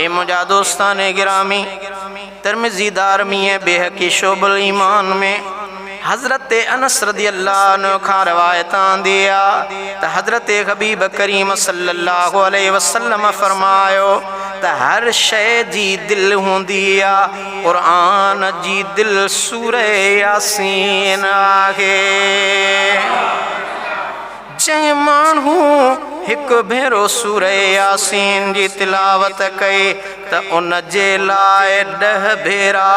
ए मुझा दोस्तान गिरामी, तिरमिज़ी दारमी बेहकी शोबुल ईमान में हज़रत अनस रज़ियल्लाहु अन्हु खां रवायत आंदी आहे त हज़रत हबीब करीम सल्लल्लाहु अलैहि वसल्लम फरमायो त हर शइ जी दिल हूंदी आहे, क़ुरान जी दिल सूरह यासीन आहे। जंहिं माण्हू हिकु भेरो सूरह यासीन जी तिलावत कई त उन जे लाइ 10 भेरा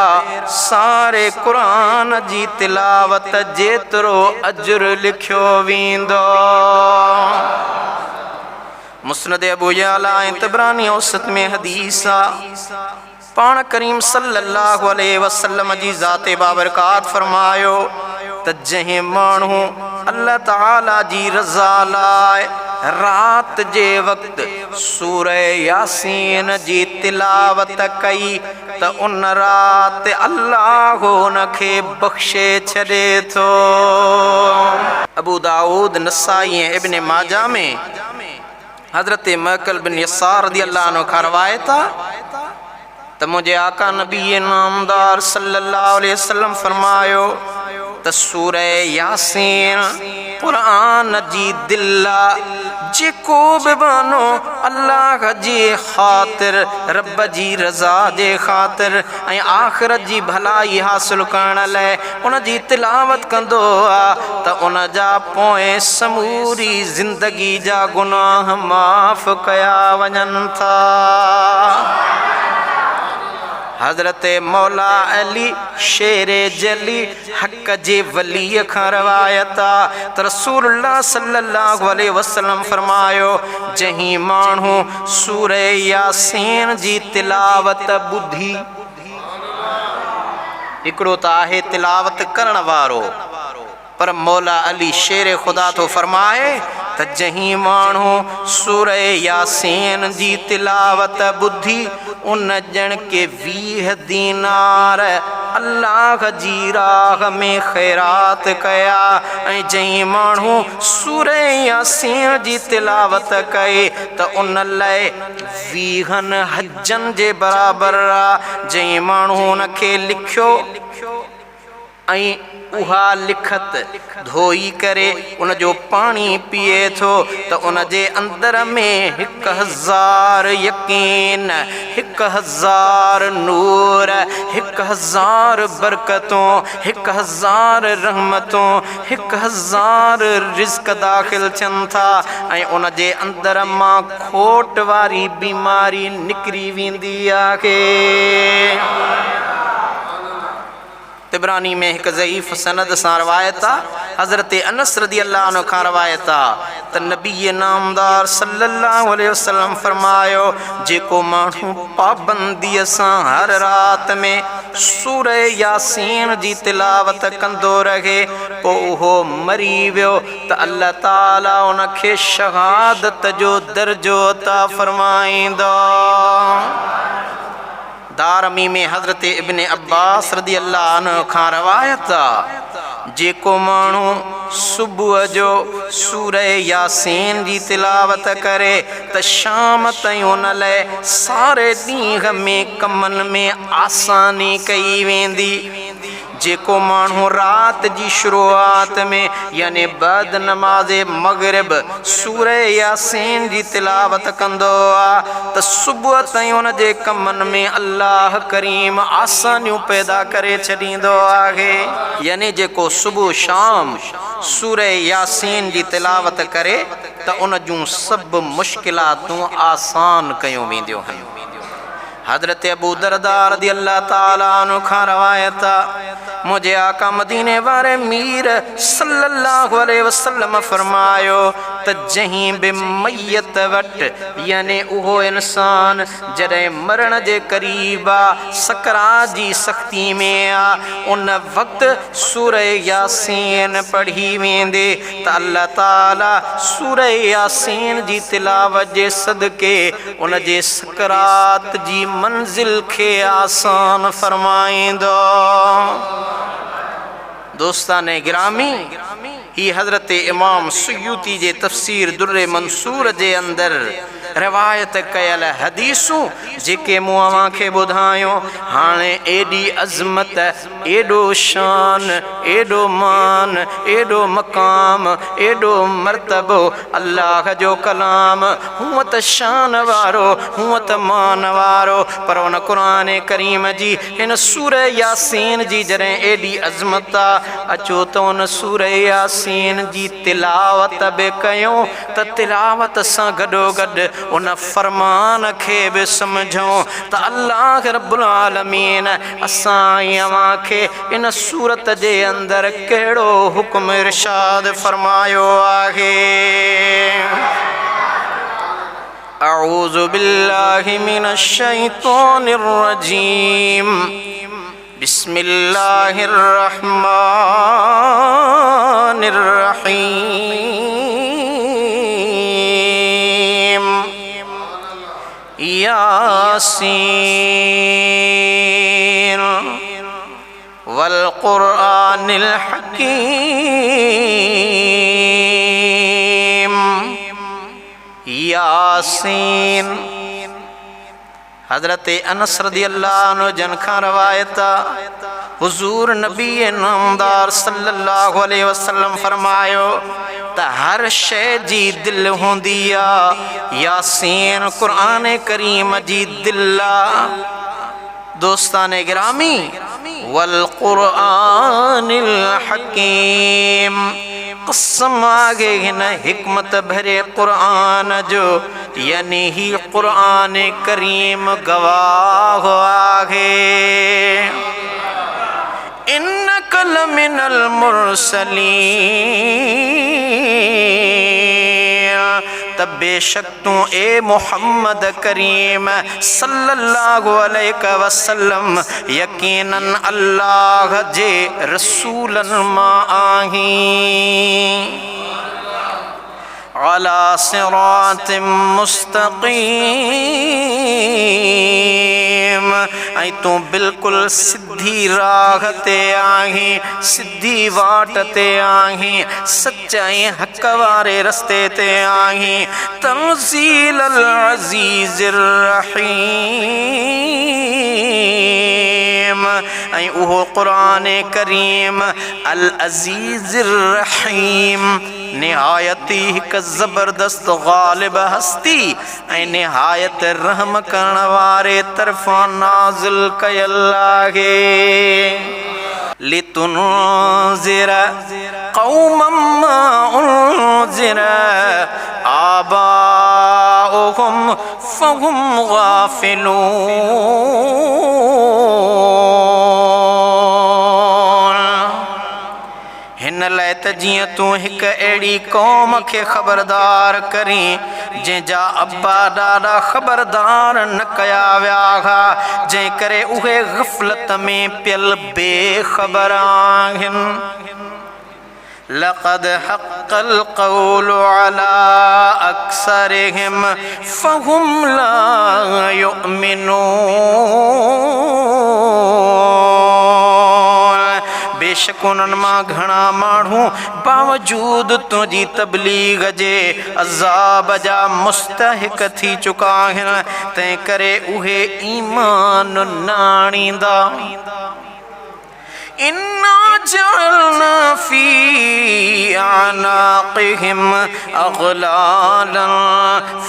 सारे क़ुरान जी तिलावत जेतिरो अजर लिखियो वेंदो। मुस्नद अबू यअला ऐं तबरानी औसत में हदीस आहे। पाण करीम सल्लल्लाहु अलैहि वसल्लम जी ज़ाते बाबरकात फरमायो त जंहिं माण्हू अल्लाह ताला जी रज़ा लाइ रात जे वक्त सूरह यासीन जी तिलावत कई त उन रात अल्लाह उनखे बख्शे छॾे थो। अबू दाऊद, नसाई ऐं इब्न माजा में हज़रत मकल बिन यसार रज़ियल्लाहु अन्हु खां रवायत आहे त मुझे आका नबी नामदार सल्लल्लाहु अलैहि वसल्लम फरमायो त सूरह यासीन क़ुरान जी दिल जेको बि बनो अल्लाह जी ख़ातिर, रब जी रज़ा जे ख़ातिर ऐं आख़िरत जी भलाई हासिल करण लाइ उन जी तिलावत कंदो आहे त उन जा पोइ समूरी ज़िंदगी जा गुनाह माफ़ कया वञनि था। हज़रत मौला अली शेरे जली हक़ जे वली खां रवायत आहे त रसूलुल्लाह सल्लल्लाहु अलैहि वसल्लम फरमायो जंहिं माण्हू सूरह यासीन जी तिलावत ॿुधी, हिकिड़ो त आहे तिलावत करण वारो, पर मौला अली शेर खुदा तो फरमाए त जहीं माण्हू सूरह यासीन जी तिलावत ॿुधी उन ॼण के 20 दीनार अल्लाह जी राह में ख़ैरात कया ऐं जहीं माण्हू सूरह यासीन जी तिलावत कई त उन लाइ 20 हजन जे बराबरि आहे। जहीं माण्हू उनखे लिखियो ऐं उहा लिखत धोई करे उन जो पानी पिए थो त उन जे अंदर में 1000 यकीन, 1000 नूर, 1000 बरकतों, 1000 रहमतों, 1000 रिज़्क दाख़िल थियनि था ऐं उन जे अंदर मां खोट वारी बीमारी निकिरी वेंदी आहे। तिबरानी में एक ज़ईफ़ सनद सां रवायत आहे। हज़रत अनस रज़ियल्लाहु अन्हु खां रवायत आहे त नबी नामदार सल्लल्लाहु अलैहि वसल्लम फरमायो जेको माण्हू पाबंदीअ सां हर रात में सूरह यासीन जी तिलावत कंदो रहे पोइ उहो मरी वियो त अल्लाह ताला उनखे शहादत जो दर्जो अता फरमाईंदो। दारमी में हज़रत इब्न अब्बास रज़ियल्लाहु अन्हु खां रवायत आहे जेको माण्हू सुबुह जो सूरह यासीन जी तिलावत करे त शाम ताईं उन लाइ सारे ॾींहं में कमनि में आसानी कई वेंदी। जेको माण्हू रात जी शुरूआत में यानी बाद नमाज़ मग़रिब सूरह यासीन जी तिलावत कंदो आहे त सुबुह ताईं उन जे कमनि में अल्लाह करीम आसानियूं पैदा करे छॾींदो आहे। यानी जेको सुबुह शाम सूरह यासीन जी तिलावत करे त उन जूं सभु मुश्किलातूं आसान कयूं वेंदियूं आहिनि। हज़रत अबू दरदा रज़ियल्लाहु ताला अन्हु खां रवायत आहे मुझे आका मदीने वारे मीर सल्लल्लाहु अलैहि वसल्लम फरमायो त जहीं बि मैयत वटि यानी उहो इंसान जॾहिं मरण जे क़रीब आहे सकरात जी सख़्ती में आहे उन वक़्तु सूरह यासीन पढ़ी वेंदे त अल्लाह ताला सूरह यासीन जी तिलावत जे सदके उन जे सकरात जी मंजिल के आसान फरमाइंदो। दोस्ताने गिरामी ही हज़रत इमाम सुयूती जे तफ़सीर दुर्रे मंसूर जे अंदर रिवायत कयल हदीसूं जेके मूं अव्हां खे ॿुधायो। हाणे एॾी अज़मत, एॾो शान, एॾो मान, एॾो मक़ाम, एॾो मर्तबो अल्लाह जो कलाम। हूअं त शान वारो, हूअं त मान वारो, पर उन क़ुरान करीम जी हिन सूर यासीन जी जॾहिं एॾी अज़मत आहे, अचो त उन सूर यासीन जी तिलावत बि कयूं त तिलावत सां गॾोगॾु उन फ़रमान खे बि सम्झूं त अल्लाह रब्बुल आलमीन असां अव्हां खे इन सूरत जे अंदरि कहिड़ो हुक्म इरशाद फ़रमायो आहे। अऊज़ु बिल्लाहि मिनश शैतानिर रजीम। बिस्मिल्लाहिर रहमानिर रहीम। यासीन वल क़ुरआनिल हकीम। यासीन। हज़रत अनस रज़ियल्लाहु अन्हु जन खां रवायत हुज़ूर नबी नामदार सल्लल्लाहु अलैहि वसल्लम फरमायो त हर शइ जी दिल हूंदी आहे, यासीन क़ुरान करीम जी दिल आहे। दोस्ताने गिरामी, वल क़ुरआनिल हकीम, कसम आगे हिन हिकमत भरे क़ुरान जो, यानी ही क़ुरान करीम गवाह आहे। इन्नक लमिनल मुरसलीन, तब बेशक तू ए मोहम्मद करीम सल्लल्लाहु अलैहि वसल्लम यकीनन अल्लाह जे रसूलन मां आहीं। अला सिरातिम मुस्तक़ीम, ऐं तू बिल्कुल सिद्धी राह ते आहीं, सिद्धी वाट ते आहीं, सच्चाई हक़ वारे रस्ते ते आहीं। तंज़ीलल अज़ीज़िर रहीम, ऐं उहो क़ुरान करीम अल अज़ीज़िर रहीम, निहायत हिक ज़बरदस्त गालिब हस्ती ऐं निहायत रहम करण वारे तरफ़ां नाज़िल कयल आहे। लितुनज़िर क़ौमम मा उनज़िर आबाउहुम फ़हुम गाफ़िलून। हिन लाइ त जीअं तूं हिकु अहिड़ी क़ौम खे ख़बरदार करीं जंहिंजा अब्बा ॾाॾा ख़बरदार न कया विया हुआ, जंहिं करे उहे ग़फ़लत में पियल बेख़बर आहिनि। लक़द हक़्क़ल क़ौलु अला अक्सरिहिम फ़हुम ला युमिनून। बेशक उन्हनि मां घणा माण्हू बावजूद तुंहिंजी तबलीग जे अज़ाब जा मुस्तहिक थी चुका आहिनि, तंहिं करे उहे ईमान न आणींदा। इन्ना जअलना फी अनाक़िहिम अग़लालन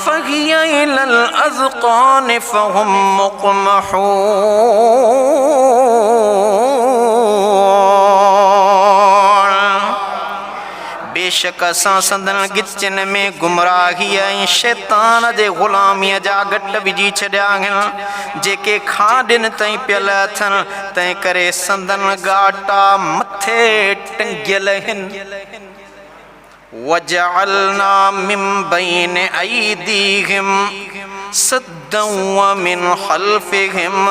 फ़हिय इलल अज़क़ान फ़हुम मुक़महून। बेशक असां संदन गिचन में गुमराही ऐं शैतान जे ग़ुलामीअ जा गट विझी छॾिया आहिनि, जेके खाॾिन ताईं पियल अथनि, तंहिं करे संदन गाटा मथे टंगियल आहिनि। वजअलना मिन बैन अयदीहिम सद्दन व मिन खल्फिहिम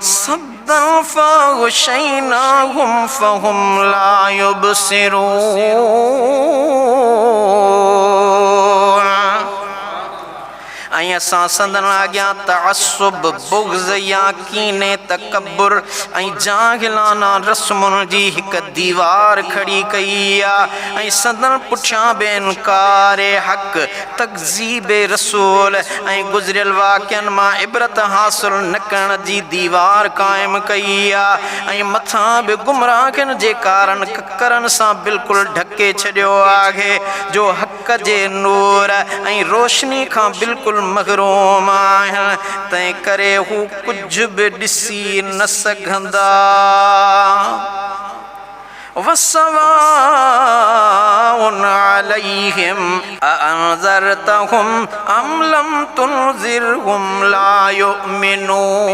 सद्दन फ़अग़शयनाहुम फ़हुम ला युबसिरून। ऐं असां संदन अॻियां तअस्सुब बुग़्ज़ या कीने तकब्बुर ऐं जाहिलाना रस्मुनि जी हिकु दीवार खड़ी कई आहे ऐं संदन पुठियां बि इनकार हक़ तकज़ीब रसूल ऐं गुज़रियल वाक़िअनि मां इबरत हासिल न करण जी दीवार क़ाइमु कई आहे ऐं मथां बि गुमराहनि जे कारण ककरनि सां बिल्कुलु ढके छॾियो आहे जो हक़ जे नूर ऐं रोशनी खां बिल्कुलु महरूम आहिनि तंहिं करे हू कुझु बि ॾिसी न सघंदा वसवाउन अलैहिम अअंज़रतहुम अम लम तुनज़िरहुम ला युमिनून।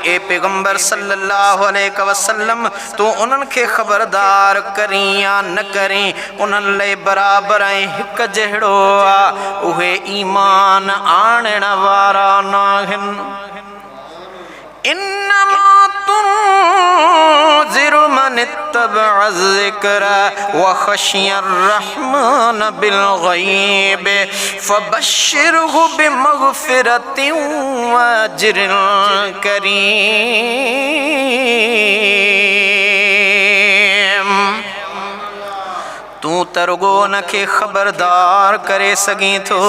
ए पैगंबर सल्लल्लाहु अलैहि वसल्लम तो उन्हनि खे ख़बरदार करी या न करी उन्हनि लाइ बराबरि ऐं हिकु जहिड़ो आहे उहे ईमान आणण वारा नाहिनि। इन्नमा तुनज़िरु मन इत्तबअ ज़िक्र व ख़शिय अर्रहमान बिलग़ैब फ़बश्शिरहु बिमग़फ़िरतिन व अज्रिन करीम। तू तरुगो उनखे ख़बरदार करे सघीं थो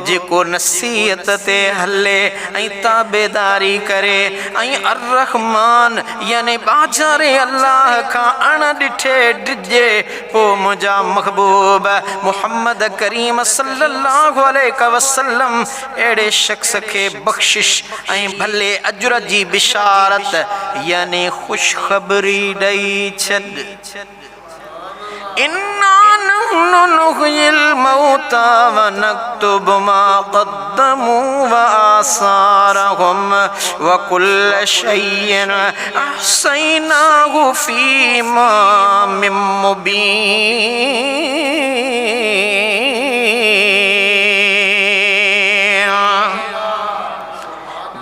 जेको नसीहत ते हले ऐं ताबेदारी करे ऐं अर्रहमान यानी बाजारे अल्लाह खां अण ॾिठे डिॼे पोइ मुंहिंजा महबूब मुहम्मद करीम सल्लल्लाहु अलैहि वसल्लम अहिड़े शख़्स खे बख़्शिश ऐं भले अजुर जी बिशारत यानी ख़ुशख़बरी ॾेई छॾ। इन्ना नहनु नुहयिल मौता व नक्तुबु मा क़द्दमू व आसारहुम व कुल्ल शैइन अहसैनाहु फी इमामिम मुबीन।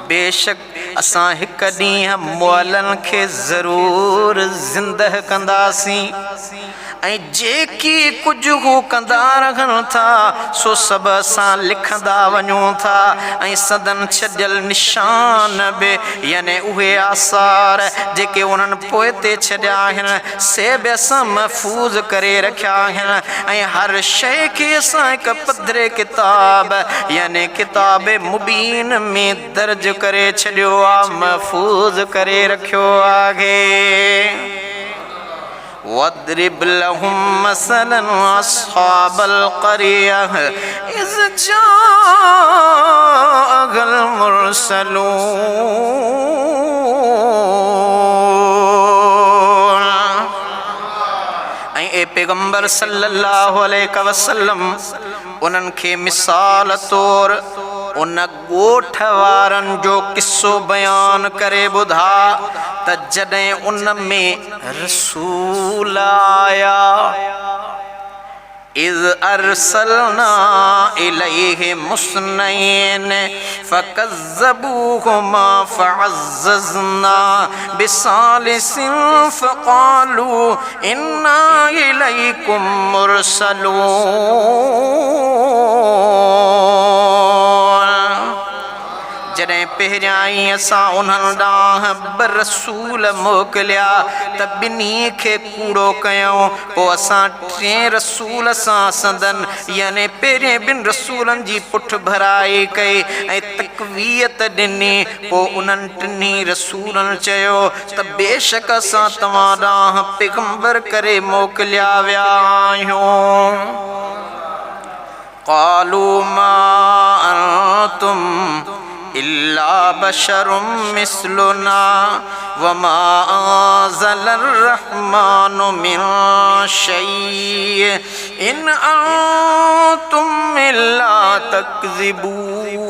बेशक असां हिकु ॾींहुं मुअलनि खे ज़रूर ज़िंदह कंदासीं ऐं जेकी कुझु हू कंदा रहनि था सो सभु असां लिखंदा वञूं था ऐं सदन छॾियल निशान बि यानी उहे आसार जेके उन्हनि पोइ ते छॾिया आहिनि से बि असां महफ़ूज़ करे रखिया आहिनि ऐं हर शइ खे असां हिकु पधरे किताब यानी किताब मुबीन में दर्ज करे छॾियो आहे महफ़ूज़ करे रखियो आहे। वद्रिब लहुम मसलन अस्हाबल क़रियह इज़ जाअल मुरसलून। ऐं ए पैगंबर सल्लल्लाहु अलैहि वसल्लम उन्हनि खे मिसाल तौर उन ॻोठ वारनि जो किस्सो बयान करे ॿुधा त जॾहिं उन में रसूल आया इज़ अरसलना इलैहि मुस्नैन फ़कज़्ज़बूहुमा फ़अज़्ज़ज़ना बिसालिसिन फ़क़ालू इन्ना इलैकुम मुरसलून। जॾहिं पहिरियां ई असां उन्हनि ॾांहुं ॿ रसूल मोकिलिया त ॿिन्ही खे कूड़ो कयूं पोइ असां टे रसूल सां संदन यानी पहिरें ॿिनि रसूलनि जी पुठ भराई कई ऐं तक़वीयत ॾिनी पोइ उन्हनि टिनी रसूलनि चयो त बेशक असां तव्हां ॾांहुं पैगंबर करे मोकिलिया विया आहियूं। क़ालू मा अंतुम इल्ला बशरुम मिस्लुना वमा अंज़लर रहमानु मिन शै इन अंतुम इल्ला तकज़िबून।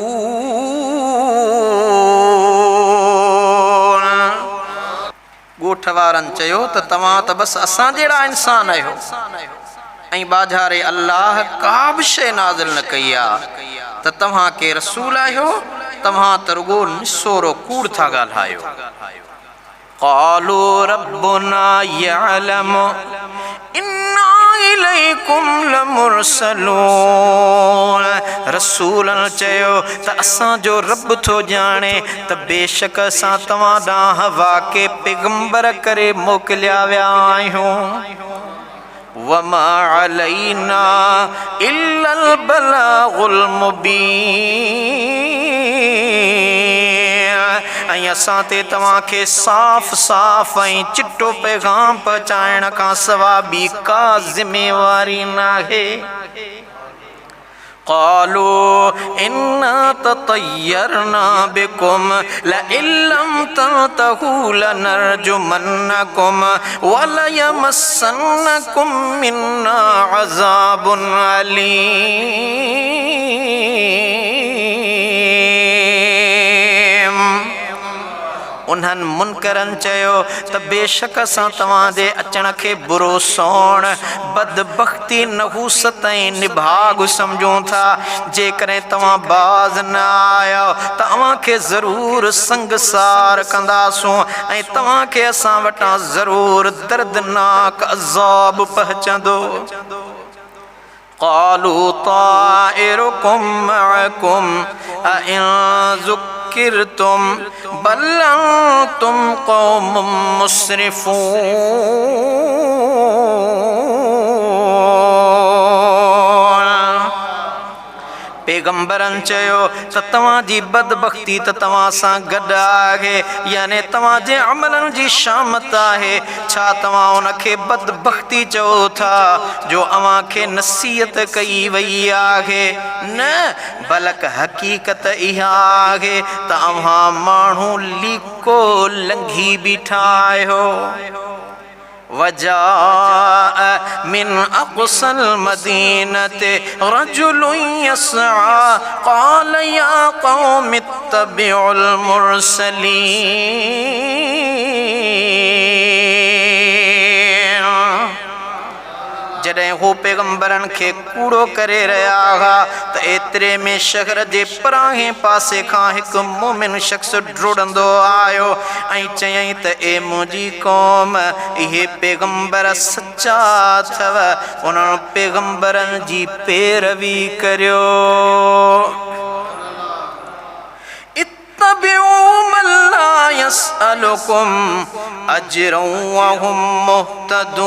ॻोठ वारनि चयो त तव्हां त बसि असां जहिड़ा इंसान आहियो ऐं बाज़ारे अल्लाह का बि शइ नाज़िल न कई आहे त तव्हां के रसूल आहियो तव्हां त रुगो निसोरो कूड़ था ॻाल्हायो। क़ालू रब्बुना यअलमु इन्ना इलैकुम लमुरसलून। रसूलन चयो त असां जो रब थो जाने त बेशक असां तव्हां ॾांहुं वाके पैगंबर करे मोकिलिया विया आहियूं। वमा अलैना इल्लल बलागुल मुबीन। ऐं असां ते तव्हांखे साफ़ साफ़ ऐं चिट्टो पैगाम पहुचाइण खां सवाइ ॿी का ज़िमेवारी नाहे। क़ालू इन्ना ततय्यरना बिकुम लइन लम तंतहू लनरजुमन्नकुम वलयमस्सन्नकुम मिन्ना अज़ाबुन अलीम। उन्हनि मुनकरनि चयो त बेशक असां तव्हांजे अचण खे बुरो सौण, बदबख्ती, नहूसत ऐं निभाग सम्झूं था। जेकॾहिं तव्हां बाज़ न आयो त तव्हांखे ज़रूरु संगसार कंदासूं ऐं तव्हांखे असां वटां ज़रूरु दर्दनाक अज़ाब पहुचंदो। क़ालू ताइरुकुम मअकुम अइन ज़ुक्किरतुम बल अंतुम क़ौमुम मुस्रिफून। पैगंबरनि चयो त तव्हांजी बदबख्ती त तव्हां सां गॾु आहे, यानी तव्हांजे अमलनि जी शामत आहे। छा तव्हां उनखे बदबख्ती चओ था जो अव्हांखे नसीहत कई वई आहे? न, बल्कि हक़ीक़त इहा आहे त अव्हां माण्हू लीको लंघी बीठा आहियो। वजाअ मिन अक़सल मदीनति रजुलुन यसआ क़ाल या क़ौम इत्तबिउल मुरसलीन। जॾहिं हू पैगंबरनि खे कूड़ो करे रहिया हुआ त एतिरे में शहर जे परांहे पासे खां हिकु मोमिन शख़्स डुड़ंदो आयो ऐं चयईं त ए मुंहिंजी क़ौम, इहे पैगंबर सचा अथव, उन्हनि पैगंबरनि जी पैरवी करियो। इत्तबिउ मन ला यसअलुकुम अजरन वहुम मुहतदून।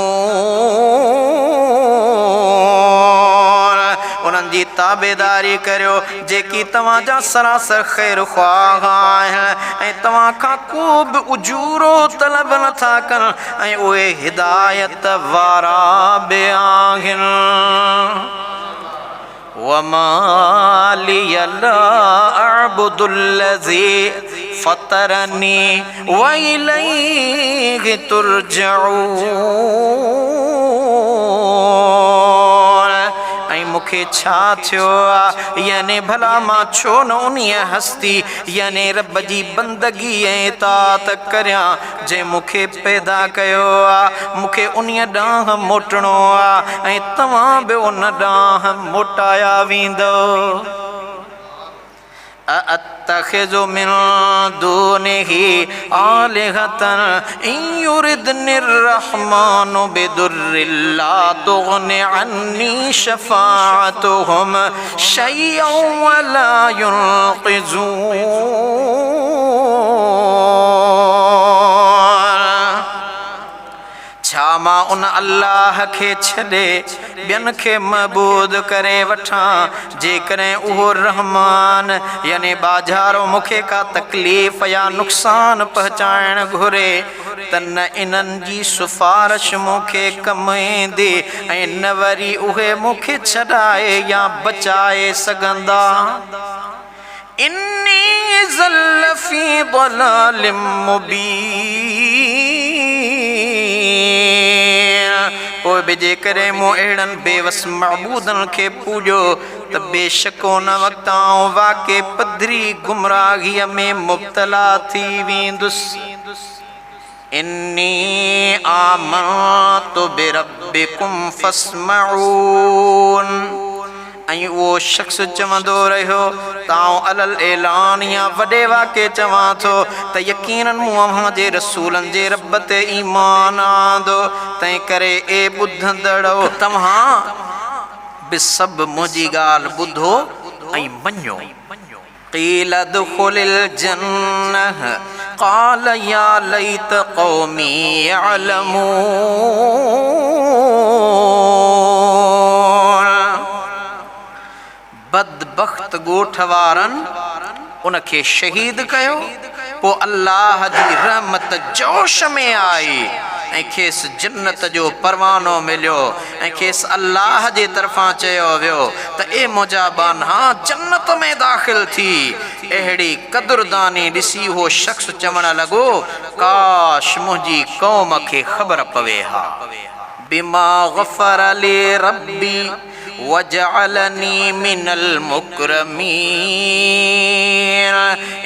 उन्हनि जी ताबेदारी करियो जेकी तव्हांजा सरासर ख़ैर ख़्वाह आहिनि ऐं तव्हां खां को बि उजूरो तलब नथा कनि ऐं उहे हिदायत वारा बि आहिनि। वमा लिय ला अअबुदुल्लज़ी फ़तरनी व इलैहि तुरजऊन। ऐं मूंखे छा थियो आहे, यानी भला मां छो न उन्हीअ हस्ती यानी रब जी बंदगी ऐं इताअत करियां जंहिं मूंखे पैदा कयो आहे। मूंखे उन्हीअ ॾांहुं मोटणो आहे ऐं तव्हां बि उन ॾांहुं मोटाया वेंदो। अअत्तखिज़ु मिन दूनिही आलिहतन इन युरिदनिर रहमानु बिदुर्रिन ला तुग़नि अन्नी शफ़ाअतुहुम शयअन वला युनक़िज़ून। छा मां उन अल्लाह खे छॾे ॿियनि खे मबूद करे वठां जेकॾहिं उहो रहमान यानी बाज़ारो मूंखे का तकलीफ़ या नुक़सान पहुचाइण घुरे त न इन्हनि जी सिफ़ारिश मूंखे कमु ईंदी ऐं न वरी उहे मूंखे छॾाए या बचाए सघंदा। इन्नी ज़ल्ल फ़ी ضलालिम मुबीन। पोइ बि जेकॾहिं मूं अहिड़नि बेवस मअबूदनि खे पूॼो त बेशक उन वक़्तु आउं वाक़ई पधरी गुमराहीअ में मुब्तला थी वेंदुसि। इन्नी आमनतु बिरब्बिकुम फस्मऊन। ऐं उहो शख़्स चवंदो रहियो तां अलल ऐलान या वॾे वाके चवां थो त यकीनन मूं अव्हां जे रसूलनि जे रब ते ईमान आंदो तंहिं करे ए ॿुधंदड़ो तव्हां बि सभु मुंहिंजी ॻाल्हि ॿुधो ऐं मञो। क़ील दुख़ुलिल जन्नह क़ाल या लैत क़ौमी यअलमून। बदबख्त ॻोठ वारनि उनखे शहीद कयो, पोइ अल्लाह जी रहमत जोश में आई ऐं खेसि जन्नत जो परवानो मिलियो ऐं खेसि अल्लाह जे तरफ़ां चयो वियो त ए मुंहिंजा बाना जन्नत में दाख़िल थी। अहिड़ी क़दुरदानी ॾिसी उहो शख़्स चवण लॻो काश मुंहिंजी क़ौम खे ख़बर पवे हा। बिमा ग़फ़र ली रब्बी वजअलनी मिनल मुकरमीन।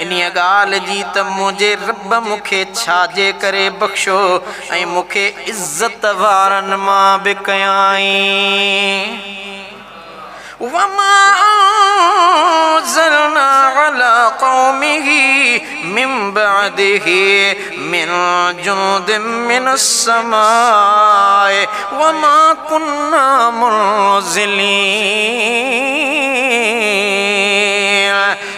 इन्हीअ ॻाल्हि जी त मुंहिंजे रब मूंखे छाजे करे बख़्शो ऐं मूंखे इज़त वारनि मां बि कयाईं। वमा अंज़लना अला क़ौमिही मिन बअदिही मिन जुनुदिन मिनस समाए वमा कुन्ना मुनज़िलीन।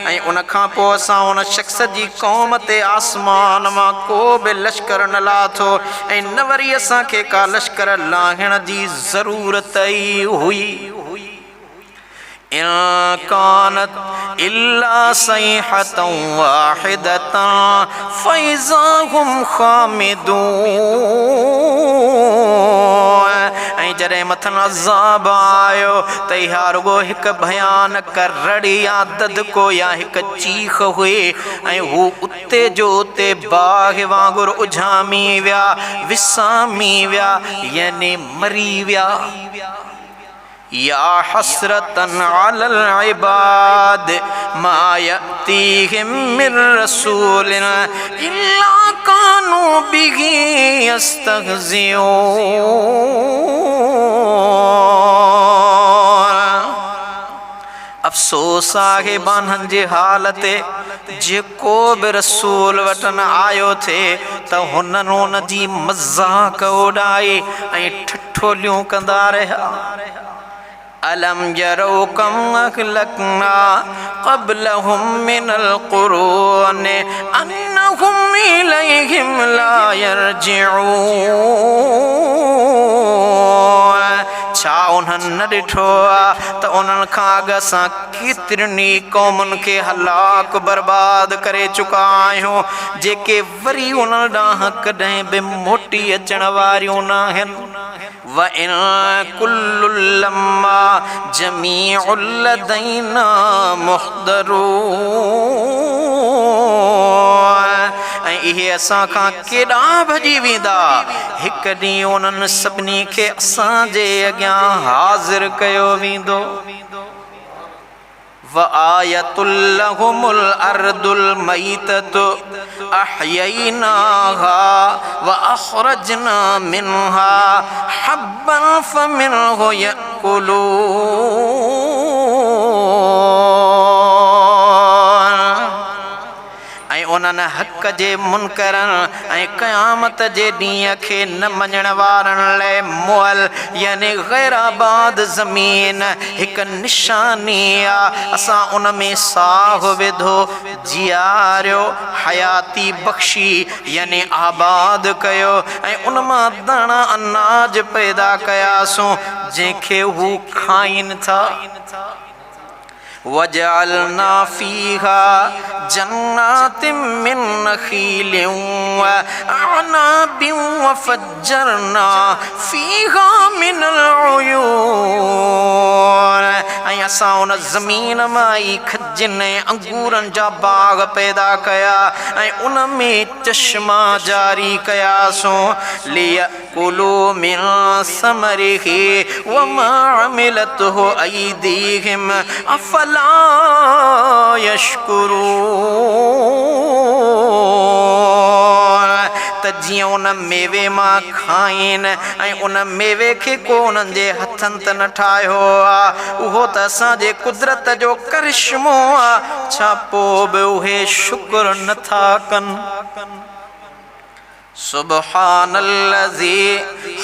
ऐं उन खां पोइ असां उन शख़्स जी क़ौम ते आसमान मां को बि लश्कर न लाथो ऐं न वरी असांखे का लश्कर लाहिण जी ज़रूरत ई हुई। इन कानत इल्ला सैहतन वाहिदतन फइज़ा हुम खामिदून। ऐं जॾहिं मथां अज़ाब आयो त इहा रुगो हिकु भयानक रड़ी या ददको या हिकु चीख हुई ऐं हू उते जो उते बाहि वांगुरु उझामी विया, विसामी विया, यानी मरी विया। या हसरतन अलल इबाद मा यअतीहिम मिन रसूलिन इल्ला कानू बिही यस्तहज़िऊन। अफ़सोस आहे बाननि जे हालत जेको बि रसूल वटि आयो थे त हुननि उन जी मज़ाक उॾाई ऐं ठठोलियूं कंदा रहिया। अलम यरो कम अहलकना क़ब्लहुम मिनल क़ुरून अन्नहुम इलैहिम ला यरजिऊन। छा उन्हनि न ॾिठो आहे त उन्हनि खां अॻु असां केतिरनि क़ौमुनि खे हलाक बर्बाद करे चुका आहियूं जेके वरी उन्हनि ॾांहुं कॾहिं बि मोटी अचण वारियूं न आहिनि। वइन कुल्लु लम्मा जमीउल लदैना मुहदरून। ऐं इहे असां खां केॾा भॼी वेंदा, हिकु ॾींहुं उन्हनि सभिनी खे असांजे अॻियां हाज़िर कयो वेंदो। वआयतुल लहुमुल अर्दुल मैततु अहयैनाहा वअख़रजना मिनहा हब्बन फमिनहु यअकुलून। ऐं उन्हनि हक़ जे मुनकरनि ऐं क़यामत जे ॾींहं खे न मञण वारनि लाइ मुअल यानी गैराबाद ज़मीन हिकु निशानी आहे। असां उन में साह विधो, जियारियो, हयाती बख़्शी यानी आबाद कयो ऐं उन मां दाणा अनाज पैदा कयासूं जंहिंखे हू खाइनि था। वजअलना फीहा जन्नातिम मिन नखीलिन व अअनाबिन वफज्जरना फीहा मिनल उयून। ऐं असां उन ज़मीन मां ई खजनि ऐं अंगूरनि जा बाग पैदा कया ऐं उन में चश्मा जारी कयासूं। लियकुलू मिन समरिही वमा अमिलतहु अयदीहिम अफला यशकुरून। त जीअं उन मेवे मां खाइन ऐं उन मेवे खे को उन्हनि जे हथनि त न ठाहियो आहे, उहो त असांजे कुदरत जो करिश्मो आहे, छा पोइ बि उहे शुक्र नथा कनि। सुब्हानल्लज़ी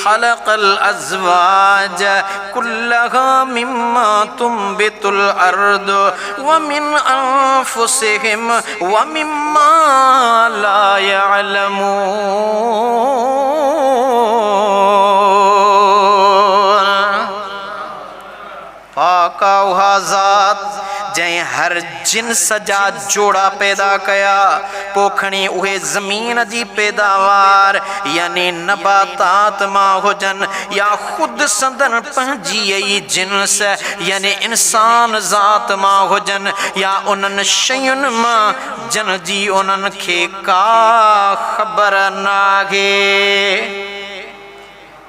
ख़लक़ल अज़वाज कुल्लहा मिम्मा तुंबितुल अर्द व मिन अनफुसिहिम व मिम्मा ला यअलमून। पाका उहा ज़ात जैं हर जिन्स जा जोड़ा पैदा कया, पोखणी उहे ज़मीन जी पैदावार यानी नबातात मां हुजन या खुद संदन पंहिंजी ई जिन्स यानी इंसान ज़ात मां हुजन या उन्हनि शयुनि मां जन जी उन्हनि खे का ख़बर नाहे।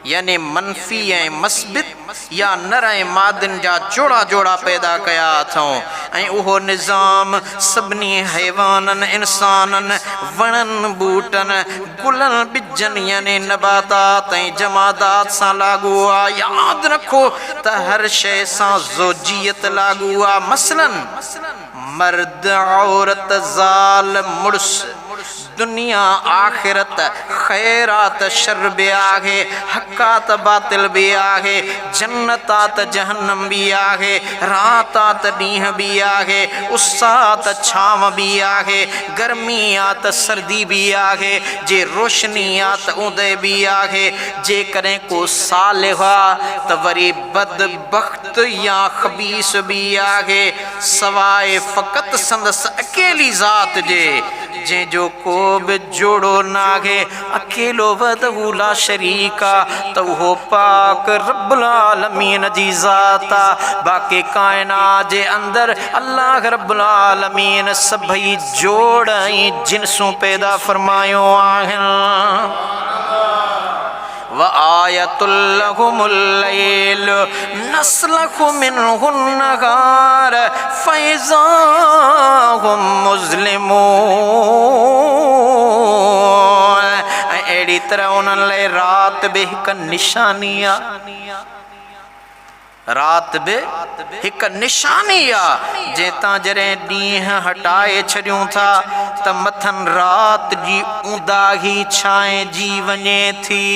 यानी मनफी ऐं मस्बित या नर ऐं मादिन जा जोड़ा जोड़ा पैदा कया अथऊं ऐं उहो निज़ाम सभिनी हैवाननि इंसाननि वणनि ॿूटनि गुलनि ॿिजनि यानी नबातात ऐं जमादात सां लागू आहे। यादि रखो त हर शइ सां ज़ोजियत लागू आहे। मसलन मर्द औरत ज़ाल मुड़ुस दुनिया आखिरत खैरात शर भी आहे, हक़ात बातिल भी आहे, जन्नतात जहन्नम भी आहे, रातात ॾींहं भी आहे, उसात छांव भी आहे, गर्मी आत सर्दी भी आहे, जे रोशनी आत उदय भी आहे। जेकॾहिं को सालिह आहे त वरी बदबख्त या ख़बीस भी आहे, सवाइ फ़क़त संदसि अकेली ज़ात जे जंहिंजो को बि जोड़ो नाहे, अकेलो वहदहू ला शरीका, त उहो पाक रब्बुल आलमीन जी ज़ात आहे। बाक़ी काइनात जे अंदरि अल्लाह रब्बुल आलमीन सभई जोड़ ऐं जिन्सूं पैदा फरमायो आहिनि। व आयतुल लहुमुल लैल नस्लखु मिन्हु नहार फइज़ा हुम मुज़लिमून। ऐं अहिड़ी तरह उन्हनि लाइ रात बि हिकु निशानी आहे, रात बि हिकु निशानी आहे। जेतां जॾहिं ॾींहं हटाए छॾियूं था त मथनि रात जी ऊंदाही छांइजी वञे थी।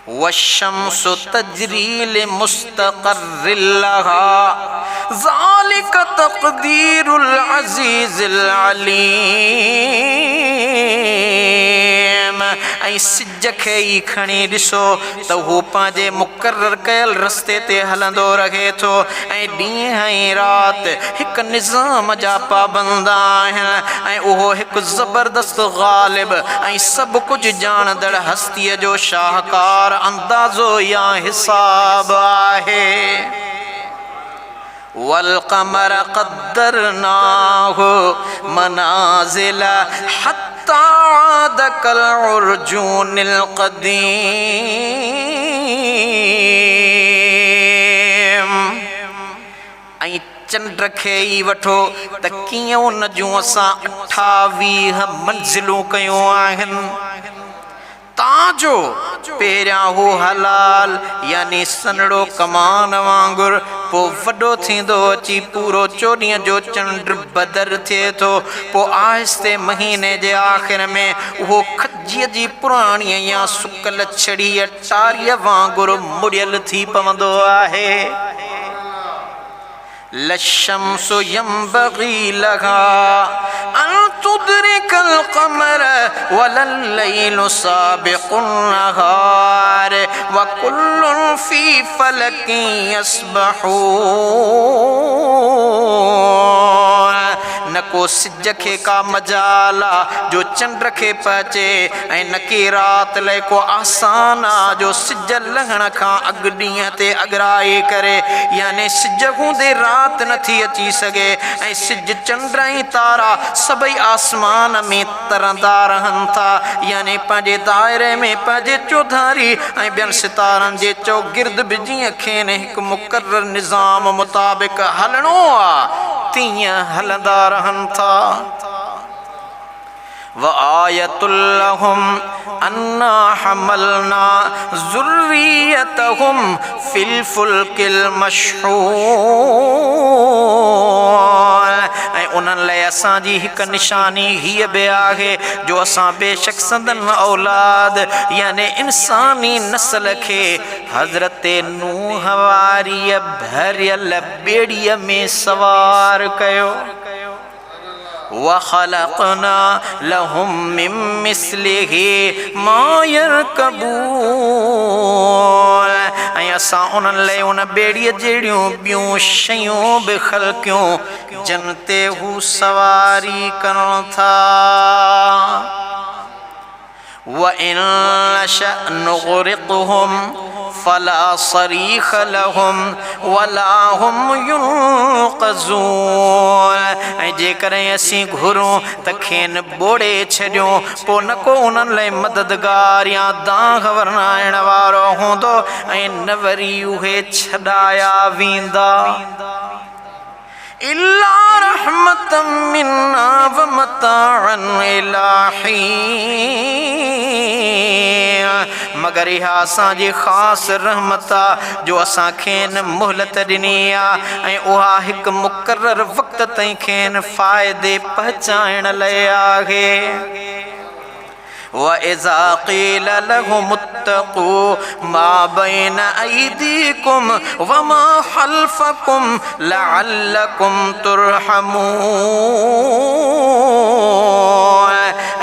वशम्सु तजरी लिमुस्तक़र्रिन लहा ज़ालिक तक़दीरुल अज़ीज़िल अलीम। ऐं सिज खे ई खणी ॾिसो त हू पंहिंजे मुक़ररु कयल रस्ते ते हलंदो रहे थो ऐं ॾींहं ऐं राति हिकु निज़ाम जा पाबंद आहिनि ऐं उहो हिकु ज़बरदस्त ग़ालिब ऐं सभु कुझु ॼाणंदड़ हस्तीअ जो शाहकार अंदाज़ो या हिसाब आहे। वल्क़मर क़द्दरनाहु मनाज़िल हत्ता आद कल उर्जूनिल क़दीम। ऐं चंड खे ई वठो त कीअं उन जूं असां 28 मंज़िलूं कयूं आहिनि। ताजो पहिरियां हू हलाल यानी सनड़ो कमान वांगुरु, पोइ वॾो थींदो अची पूरो 14 जो चंड बदर थिए थो, पोइ आहिस्ते महीने जे आख़िर में उहो खजीअ जी पुराणी या सुकल छड़ी टारीअ वांगुरु मुड़ियल थी पवंदो आहे। लशम्सु यंबगी लहा अन तुदरिकल क़मर वलल लैलु साबिक़ुन नहार व कुल्लुन फी फलकिन यस्बहून। न को सिज खे का मजाल आहे जो चंड खे पचे ऐं न की राति लाइ को आसान आहे जो सिज लहण खां अॻु ॾींहं ते अॻिराए करे, यानी सिज हूंदे राति नथी अची सघे ऐं सिज चंड ऐं तारा सभई आसमान में तरंदा रहनि था, यानी पंहिंजे दायरे में पंहिंजे चौधारी ऐं ॿियनि सितारनि जे चौगिर्द बि जीअं खेनि हिकु मुक़ररु निज़ाम मुताबिक़ हलणो आहे तीअं हलंदा रहनि था। व आयतुल लहुम अन्ना हमलना ज़ुर्रियतहुम फिल फुल्किल मशहूर। ऐं उन्हनि लाइ असांजी हिकु निशानी हीअ बि आहे जो असां बेशक संदन औलाद यानी इंसानी नस्ल खे हज़रत नूह वारीअ भरियल ॿेड़ीअ में सवार कयो। वख़लक़ना लहुम मिन मिस्लिही मा यरकबून। ऐं असां उन्हनि लाइ उन ॿेड़ीअ जहिड़ियूं ॿियूं शयूं बि ख़लक़ियूं जिन ते हू सवारी कनि था। वइन नशअ नुग़रिक़हुम फला सरीख़ लहुम वला हुम युनक़ज़ून। ऐं जेकॾहिं असीं घुरूं त खेनि ॿोड़े छॾियूं पोइ न को उन्हनि लाइ मददगार या दांग वरनाइण वारो हूंदो ऐं न वरी उहे छॾाया वेंदा। इल्ला रहमतम मिन्ना व मताअन इला हीन। मगर इहा असांजी ख़ासि रहमत आहे जो असां खेनि मोहलत ॾिनी आहे ऐं उहा हिकु मुक़ररु वक़्त ताईं खेनि फ़ाइदे पहुचाइण लाइ आहे। वइज़ा क़ील लहुम इत्तक़ू मा बैन अयदीकुम वमा खल्फकुम लअल्लकुम तुरहमून।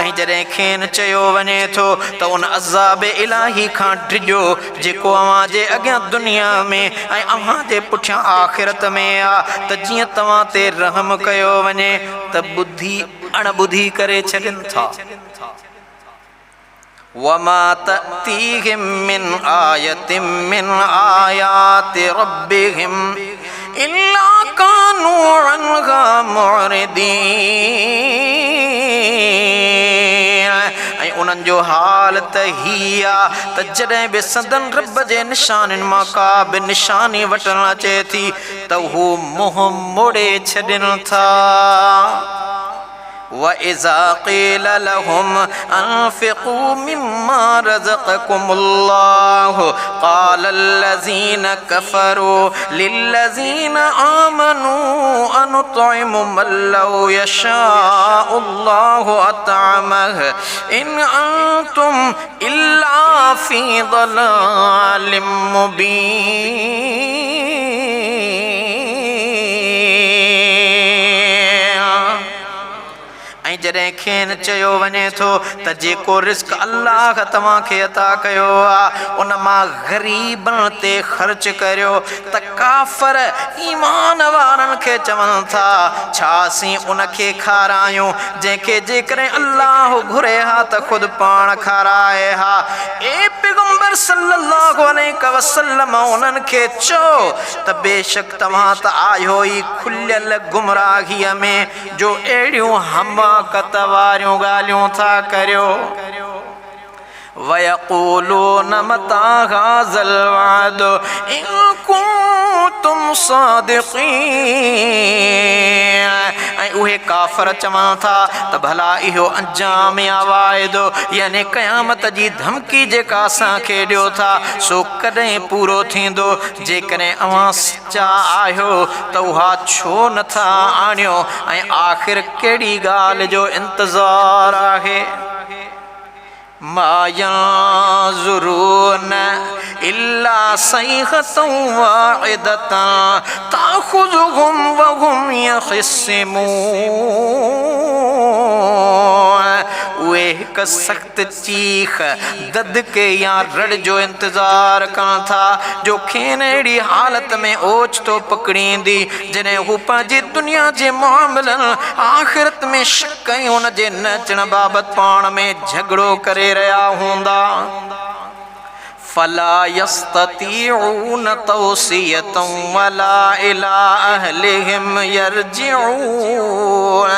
ऐं जॾहिं खेनि चयो वञे थो त उन अज़ाब इलाही खां डिॼो जेको अव्हां जे अॻियां दुनिया में ऐं अव्हां जे पुठियां आख़िरत में आहे त जीअं तव्हां ते रहम कयो वञे त ॿुधी अणॿुधी करे छॾनि था। वमा तअतीहिम मिन आयतिन मिन आयाति रब्बिहिम इल्ला कानू अन्हा मुअरिदीन। ऐं उन्हनि जो हाल त ही आहे त जॾहिं बि संदन रब जे निशाननि मां का बि निशानी वठण अचे थी त हू मुंहुं मोड़े छॾनि था। वइज़ा क़ील लहुम अनफ़िक़ू मिम्मा रज़क़कुमुल्लाहु क़ालल्लज़ीन कफ़रू लिल्लज़ीन आमनू अनुतइमु मन लौ यशाअुल्लाहु अतअमह इन अंतुम इल्ला फ़ी ضलालिम मुबीन। ऐं जॾहिं खेनि चयो वञे थो त जेको रिस्क अल्लाह तव्हांखे अता कयो आहे उन मां ग़रीबनि ते ख़र्च करियो त काफ़र ईमान वारनि खे चवनि था छा असीं उनखे खारायूं जंहिंखे जेकॾहिं अल्लाह घुरे हा त ख़ुदि पाण खाराए हा। ए पैगंबर सल्लल्लाहु अलैहि वसल्लम उन्हनि खे चओ त बेशक तव्हां त आयो ई खुलियल गुमराहीअ में जो अहिड़ियूं हमाकत वारियूं ॻाल्हियूं था करियो। वयक़ूलून मता हाज़ल वअद इन कुंतुम सादिक़ीन। ऐं उहे काफ़र चवनि था त भला इहो अंजाम या वाइदो यानी क़यामत जी धमकी जेका असांखे ॾियो था सो कॾहिं पूरो थींदो। जेकॾहिं अव्हां सचा आहियो त उहा छो नथा आणियो ऐं आख़िर कहिड़ी ॻाल्हि जो इंतज़ारु आहे। मा यंज़ुरून इल्ला सैहतन वाहिदतन ताख़ुज़ुहुम वहुम यख़िस्सिमून। उहे हिकु सख़्त चीख ददके या रड़ जो इंतज़ार कनि था जो खेनि अहिड़ी हालत में ओचितो पकड़ींदी जॾहिं हू पंहिंजी दुनिया जे मामलनि आख़िरत में शक ऐं उन जे न अचण बाबति पाण में झगड़ो करे रहिया हूंदा। फला यस्ततीऊन तौसियतन वला इला अहलिहिम यरजिऊन।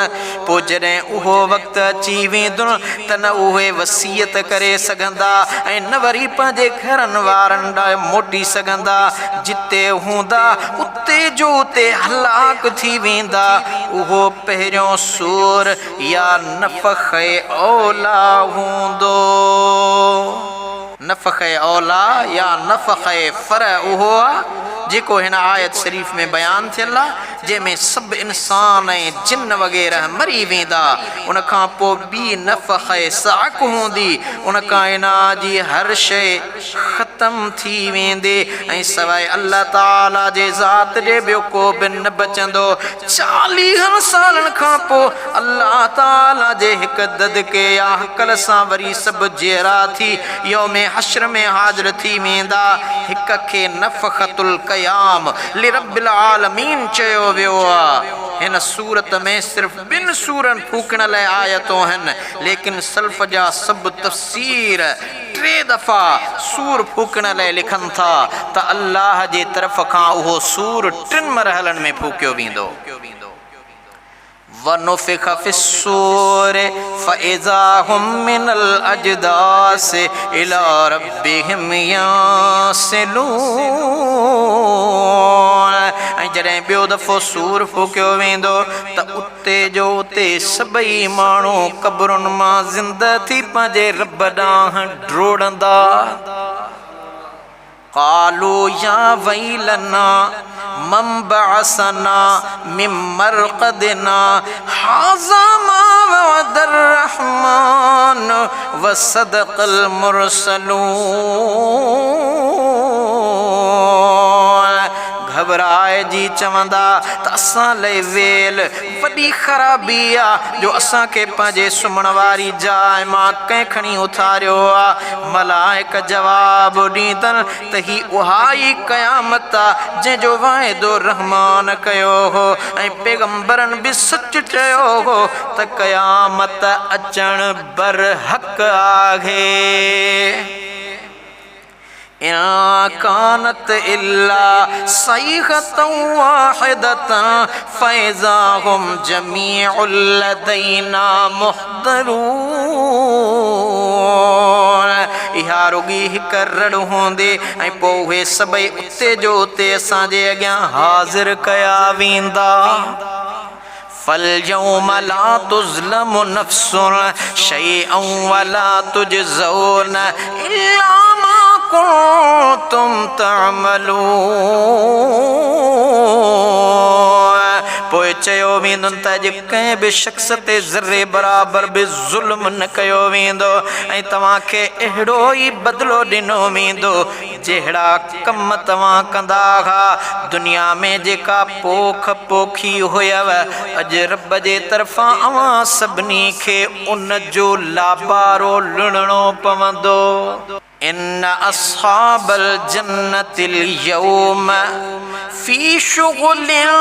पोइ जॾहिं उहो वक़्तु अची वेंदो त न उहे वसीयत करे सघंदा ऐं न वरी पंहिंजे घरनि वारनि ॾांहुं मोटी सघंदा। जिते हूंदा उते जो उते हलाक थी वेंदा। उहो पहिरियों सूर या नफ़ख़े औला हूंदो। नफ़ख़े औला या नफ़ख़े फ़र उहो आहे जेको हिन आयत शरीफ़ में बयानु थियल आहे, जंहिंमें सभु इंसान ऐं जिन वग़ैरह मरी वेंदा। उन खां पोइ ॿी नफ़ख़े साक़ हूंदी, उन खां इना जी हर शइ ख़तम थी वेंदे ऐं सवाइ अल्लाह ताला जे ज़ात जे ॿियो को बि न बचंदो। 40 सालनि खां पोइ अल्लाह ताला जे हिकु ददके या हक़ल सां वरी सभु जहिड़ा थी यौमे हश्र में हाज़िर थी वेंदा। हिक खे नफ़ख़तुल क़याम लिरब्बिल आलमीन चयो वियो आहे। हिन सूरत में सिर्फ़ 2 सूरनि फूकण लाइ आयतूं आहिनि, लेकिन सल्फ़ जा सभु तफ़सीर 3 दफ़ा सूर फूकण लाइ लिखनि था त अल्लाह जे तरफ़ खां उहो सूर 3 मरहलनि में फूकियो वेंदो। वनुफ़िख़ फ़िस्सूर फ़इज़ा हुम मिनल अजदास इला रब्बिहिम यासिलून। ऐं जॾहिं ॿियो दफ़ो सूर फूकियो वेंदो त उते जो उते सभई माण्हू क़ब्रुनि मां ज़िंदा थी पंहिंजे रब ॾांहुं डोड़ंदा। क़ालू या वैलना मन बअसना मिन मरक़दिना हाज़ा मा वअदर रहमान व सदक़ल मुरसलून। घबराए जी चवंदा त असां लाइ वेल वॾी ख़राबी आहे जो असांखे पंहिंजे सुम्हण वारी जाइ मां कंहिं खणी उथारियो आहे। मलाइक जवाब ॾींदनि त ही उहा ई क़यामत आहे जंहिंजो वाइदो रहमान कयो हो ऐं पैगंबरनि बि सच चयो हो त क़यामत अचण बरहक़ आहे। कानत इल्ला सईहतन वाहिदतन फ़इज़ा हुम जमीउल लदैना मुहदरून। इहा रुॻी हिक रड़ हूंदी ऐं पोइ उहे सभई उते जो उते असांजे अॻियां हाज़िर कया वेंदा। फल्यौम ला तुज़लमु नफ़्सुन शैअन वला तुजज़ौन इल्ला मा कुन्तुम तअमलून। पोइ चयो वेंदो त अॼु कंहिं बि शख़्स ते ज़र्रे बराबर बि ज़ुल्म न कयो वेंदो ऐं तव्हांखे अहिड़ो ई बदिलो ॾिनो वेंदो जहिड़ा कम तव्हां कंदा हुआ। दुनिया में जेका पोख पोखी हुयव, अॼु रब जे तरफ़ां अवां सभिनी खे उन जो लाबारो लुणणो पवंदो। इन अस्हाबल जन्नतिल यौम फी शुग़ुलिन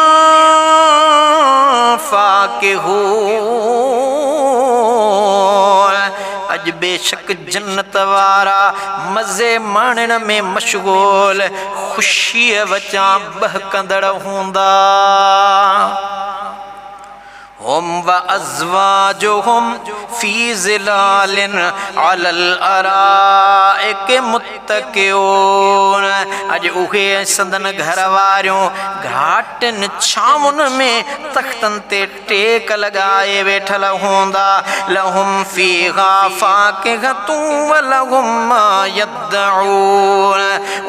फ़ाकिहून। अॼु बेशक जन्नत वारा मज़े माणण में मशगूल ख़ुशीअ वचां बहकंदड़ हूंदा। हुम व अज़वाजुहुम फी ज़िलालिन अलल अराइक मुत्तकिऊन। अॼु उहे संदन घर वारियूं घाटनि छांवुनि में तख़्तनि ते टेक लॻाए वेठल हूंदा। लहुम फ़ीहा फ़ाकिहतुन व लहुम मा यद्दऊन।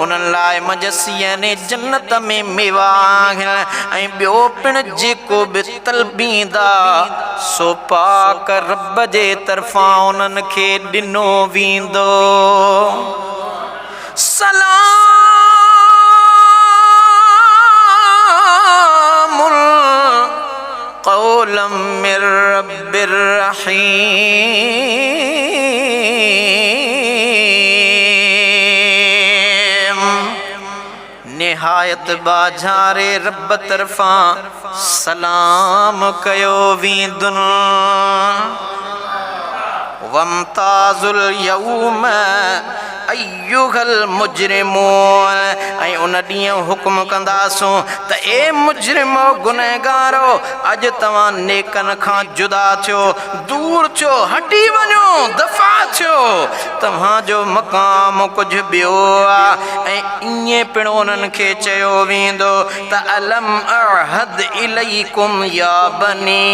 उन्हनि लाइ मजसियनि जन्नत में मेवा आहिनि ऐं ॿियो पिणु जेको बि तलबींदा सो पाक रब जे तरफ़ां उन्हनि खे ॾिनो वेंदो। सलामुन क़ौलन मिर रब्बिर रहीम। निहायत बाझारे रब तरफ़ां सलाम कयो वेंदुन। वमताज़ुल यौम अय्युहल मुजरिमून ऐं उन ॾींहुं हुक्म कंदासूं त ए मुजरिमो गुनहगारो अॼु तव्हां नेकनि खां जुदा थियो दूर थियो हटी वञो दफ़ा थियो तव्हांजो मक़ाम कुझु ॿियो आहे ऐं ईअं पिणु उन्हनि खे चयो वेंदो त अलम अहद इलैकुम या बनी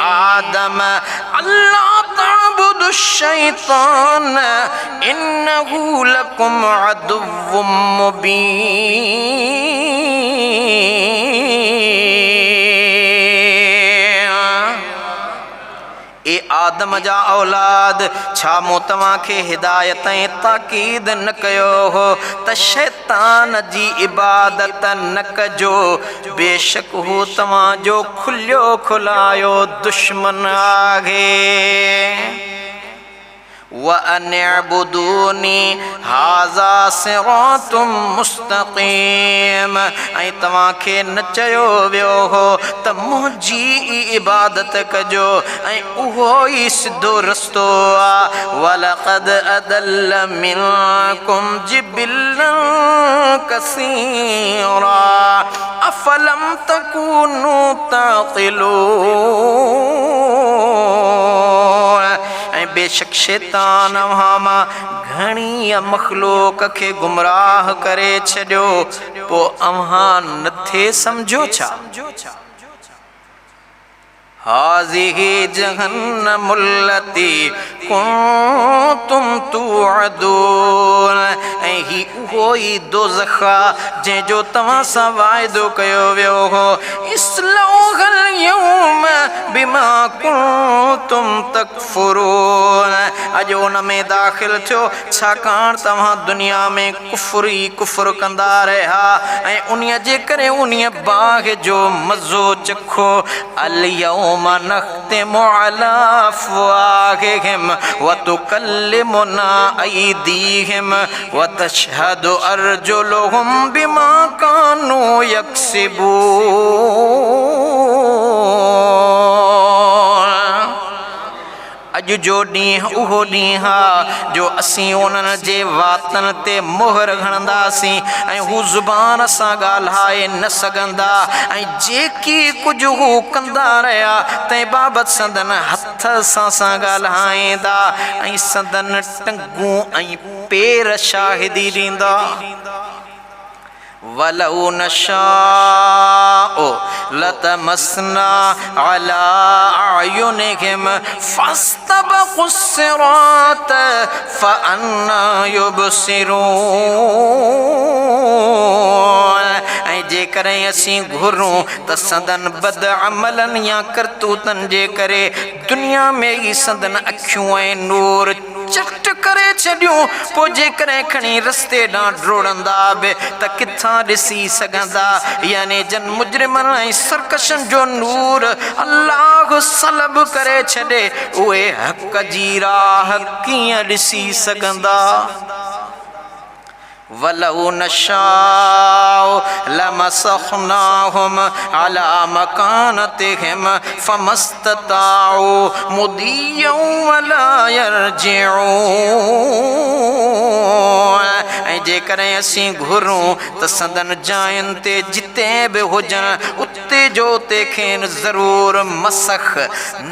आदम अल्ला ताबुदु शैतान इन्नहु लकुम अदुव्वुम मुबीन। ए आदम जा औलाद छा मूं तव्हांखे हिदायत ऐं ताकीद न कयो हो त शैतान जी इबादत न कजो बेशक हू तव्हांजो खुलियो खुलायो दुश्मन आहे। वअनिअबुदूनी हाज़ा सिरातुम मुस्तक़ीम ऐं तव्हांखे न चयो वियो हो त मुंहिंजी इबादत कजो ऐं उहो ई सिधो रस्तो आहे। वलक़द अदल्ल मिनकुम जिबिल्लन कसीरा अफलम तकूनू ताक़िलून बेशक शैतान अव्हां घणी मखलूक के गुमराह करे छॾियो पोइ अव्हां नथे सम्झो छा। हाज़िही जहन्नमुल्लती कुंतुम तुअदून ऐं ही उहो ई दोज़ख जंहिंजो तव्हां सां वाइदो कयो वियो हो इस्लौहल यौम बिमा कुंतुम तकफुरून अॼु उन में दाख़िल थियो छाकाणि तव्हां दुनिया में कुफ़्र ई कुफ़्र कंदा रहिया ऐं उन्हीअ जे करे उन्हीअ बाग़ जो मज़ो चखो। अल यौम नख़्तिमु अला अफ़वाहिहिम व तुकल्लिमुना अयदीहिम व तशहदु अर्जुलुहुम बिमा कानू यक्सिबून। अॼु जो ॾींहुं उहो ॾींहुं आहे जो असीं उन्हनि जे वातनि ते मोहर हणंदासीं ऐं हू ज़ुबान सां ॻाल्हाए न सघंदा ऐं जेकी कुझु हू कंदा रहिया तंहिं बाबति संदन हथ सां ॻाल्हाईंदा ऐं संदन टंगूं ऐं पेर शाहिदी ॾींदा। वलौ नशाउ लतमसना अला अयुनिहिम फस्तबक़ुस्सिरात फअन्ना युबसिरून ऐं जेकॾहिं असीं घुरूं त संदन बद अमलनि या करतूतनि जे करे दुनिया में ई संदन अखियूं ऐं नूर चट करे छॾियूं पोइ जेकॾहिं खणी रस्ते ॾांहुं डोड़ंदा बि त किथां ॾिसी सघंदा यानी जन मुजरिमनि ऐं सरकशनि जो नूर अल्लाह सलब करे छॾे उहे हक़ जी राह कीअं ॾिसी सघंदा। वलौ नशाउ लमसखनाहुम अला मकानतिहिम फमस्तताउ मुदिय्यौ वला यरजिऊन ऐं जेकॾहिं असीं घुरूं त संदन जायुनि ते जिते बि हुजनि उते जो उते खेनि ज़रूरु मसख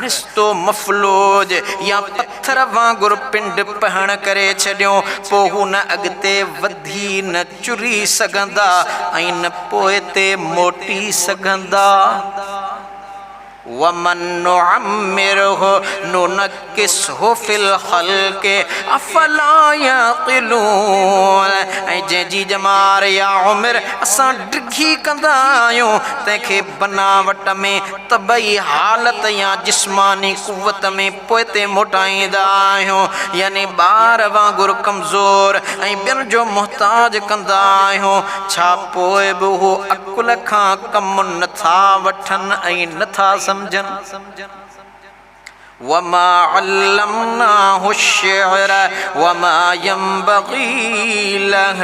निस्तो मफ़लूज या पत्थर वांगुरु पिंड पहण करे छॾियूं पोइ हू न अॻिते वधी न चुरी सघंदा ऐं न पोइ ते मोटी सघंदा। वमन नुअम्मिरहु नुनक्किसहु फिल ख़ल्क़ि अफ़ला यक़िलून ऐं जंहिंजी जमार या उमिरि असां डिघी कंदा आहियूं तंहिंखे बनावट में तबई हालत या जिस्मानी कुवत में पोइ ते मोटाईंदा आहियूं यानी ॿार वांगुरु कमज़ोर ऐं ॿियनि जो मुहताज कंदा आहियूं छा पोइ बि हू अकुल खां कमु नथा वठनि ऐं नथा सम्झनि। वमा अल्लमनाहु शिअर वमा यंबगी लह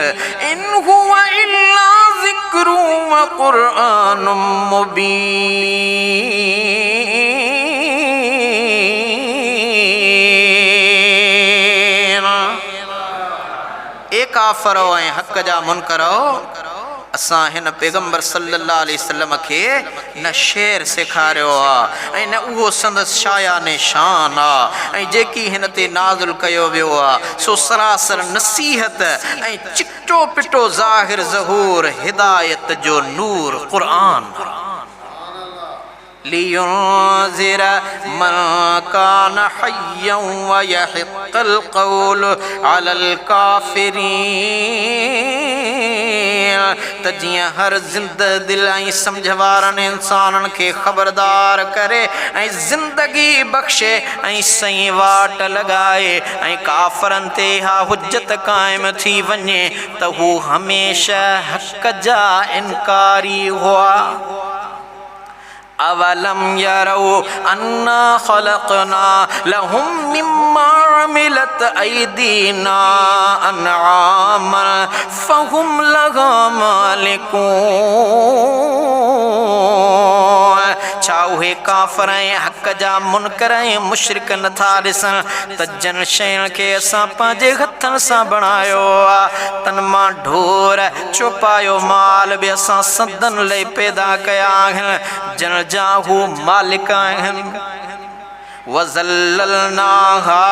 इन हुवा इल्ला ज़िक्रुन व क़ुरआनुम मुबीन। काफ़रो ऐं हक़ जा मुनकरो असां हिन पैगंबर सल्लल्लाहु अलैहि वसल्लम खे न शेर सेखारियो आहे ऐं न उहो संदसि शायाने शान आहे ऐं जेकी हिन ते नाज़िल कयो वियो आहे सो सरासर नसीहत ऐं चिटो पिटो ज़ाहिर ज़हूर हिदायत जो नूर क़ुरान लियुंज़िर मन कान हय्यन व यहिक़्क़ल क़ौलु अलल काफ़िरीन त जीअं हर ज़िंद दिल ऐं सम्झ वारनि इंसाननि खे ख़बरदार करे ऐं ज़िंदगी बख़्शे ऐं सही वाट लॻाए ऐं काफ़रनि ते हा हुज्जत क़ाइमु थी वञे त हू हमेशह हक़ जा इनकारी हुआ। अवलम यरौ अन्ना खलक़ना लहुम मिम्मा अमिलत ऐदीना अनआमन फहुम लहा मालिकून। छा उहे काफ़िर ऐं हक़ जा मुनकर ऐं मुशरिक नथा ॾिसनि त जन शयुनि खे असां पंहिंजे हथनि सां बणायो आहे तन मां ढोर चोपायो माल बि असां संदन लाइ पैदा कया आहिनि जन जा हू मालिक आहिनि। वज़ल्ललनाहा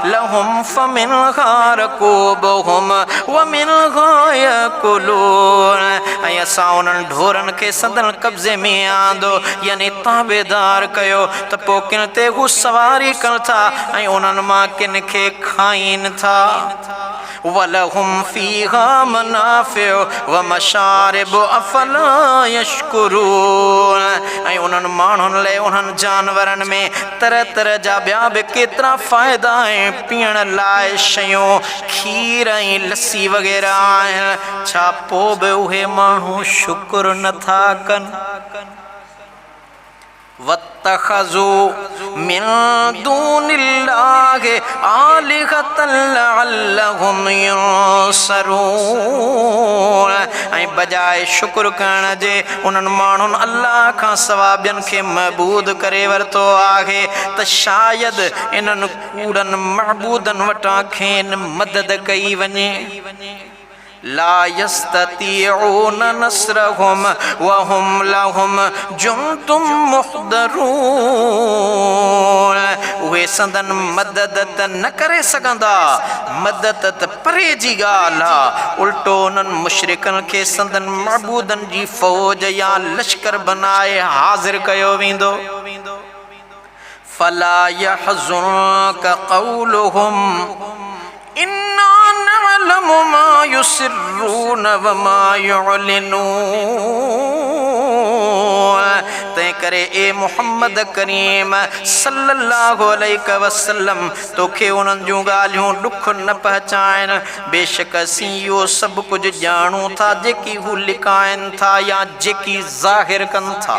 लहुम फमिनहा रकूबुहुम वमिनहा यकुलून। ऐं असां उन्हनि ढोरनि खे संदन कब्ज़े में आंदो यानी ताबेदार कयो त पोइ किन ते हू सवारी कनि था ऐं उन्हनि मां किन खे खाइनि था। वलहुम फीहा मनाफ़िउ व मशारिब अफ़ला यशकुरून। ऐं उन्हनि माण्हुनि लाइ उन्हनि जानवरनि में तरह तरह जा ॿिया बि केतिरा फ़ाइदा ऐं पीअण लाइ शयूं खीर ऐं लस्सी वग़ैरह आहिनि छा पोइ बि उहे माण्हू शुक्र नथा कनि। वत्तख़ज़ू मिन दूनिल्लाहि आलिहतन लअल्लहुम युंसरून। ऐं बजाए शुक्र करण जे उन्हनि माण्हुनि अल्लाह खां सवाइ ॿियनि खे महबूद करे वरितो आहे त शायदि इन्हनि कूड़नि महबूदनि वटां खेनि मदद कई वञे। ला यस्ततीऊन नस्रहुम वहुम लहुम जुंदुम मुहदरून। उहे संदन मदद त न करे सघंदा मदद त परे जी ॻाल्हि आहे उल्टो उन्हनि मुशरिकनि खे संदन महबूदनि जी फ़ौज या लश्कर बनाए हाज़िर कयो वेंदो। फला यहज़ुनक क़ौलुहुम इन्ना नअलमु मा युसिर्रून व मा युअलिनून। तंहिं करे ए मुहम्मद करीम सल्लल्लाहु अलैहि वसल्लम तोखे उन्हनि जूं ॻाल्हियूं ॾुख न पहचाइनि बेशक असीं इहो सभु कुझु ॼाणूं था जेकी हू लिकाइनि था या जेकी ज़ाहिर कनि था।